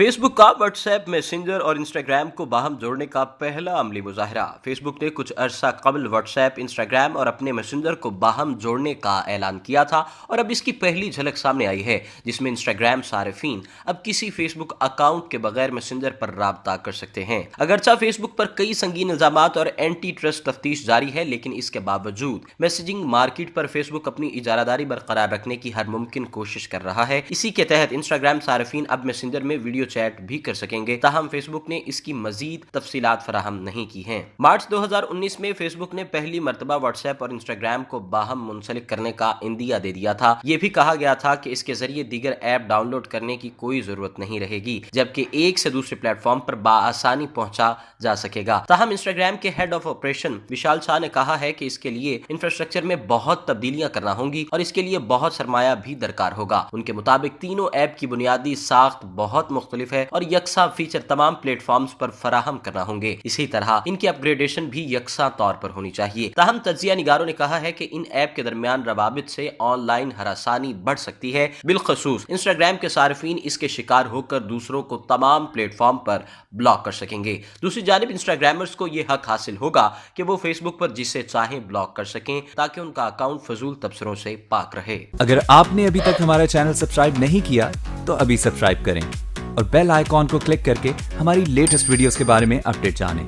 Facebook का WhatsApp, messenger और Instagram को बाहम जोड़ने का पहला अमली मुजाहरा। फेसबुक ने कुछ अरसा कबल व्हाट्सएप, इंस्टाग्राम और अपने मैसेंजर को बाहम जोड़ने का ऐलान किया था और अब इसकी पहली झलक सामने आई है, जिसमें इंस्टाग्राम सारिफीन अब किसी फेसबुक अकाउंट के बगैर मैसेंजर पर राब्ता कर सकते हैं। अगरचा फेसबुक पर कई संगीन इल्जामात और एंटी ट्रस्ट तफ्तीश जारी है, लेकिन इसके बावजूद मैसेजिंग मार्केट पर फेसबुक अपनी इजारादारी बरकरार रखने की हर मुमकिन कोशिश कर रहा है। इसी के तहत इंस्टाग्राम सारिफीन अब मैसेंजर में वीडियो चैट भी कर सकेंगे, ताहम फेसबुक ने इसकी मजीद तफसीलात फराहम नहीं की हैं। मार्च 2019 में फेसबुक ने पहली मरतबा व्हाट्सएप और इंस्टाग्राम को बाहम मुंसलिक करने का इंदिया दे दिया था। ये भी कहा गया था कि इसके जरिए दीगर ऐप डाउनलोड करने की कोई जरूरत नहीं रहेगी, जबकि एक से दूसरे प्लेटफॉर्म पर बाआसानी पहुंचा जा सकेगा। ताहम इंस्टाग्राम के हेड ऑफ ऑपरेशन विशाल शाह ने कहा है कि इसके लिए इंफ्रास्ट्रक्चर में बहुत तब्दीलियां करना होंगी और इसके लिए बहुत सरमाया भी दरकार होगा। उनके मुताबिक तीनों ऐप की बुनियादी साख्त बहुत मुख्तलिफ है और यकसा फीचर तमाम प्लेटफॉर्म्स पर फराहम करना होंगे। इसी तरह इनकी अपग्रेडेशन भी यकसा तौर पर होनी चाहिए। ताहम तज्जिया निगारों ने कहा है कि इन ऐप के दरमियान रवाबित से ऑनलाइन हरासानी बढ़ सकती है। बिलखसूस इंस्टाग्राम के सार्फिन इसके शिकार होकर दूसरों को तमाम प्लेटफॉर्म पर ब्लॉक कर सकेंगे। दूसरी जानिब इंस्टाग्रामर्स को यह हक हासिल होगा कि वो फेसबुक पर जिसे चाहें ब्लॉक कर सकें, ताकि उनका अकाउंट फजूल तबसरों से पाक रहे। अगर आपने अभी तक हमारा चैनल सब्सक्राइब नहीं किया तो अभी सब्सक्राइब करें और बेल आइकॉन को क्लिक करके हमारी लेटेस्ट वीडियोस के बारे में अपडेट जानें।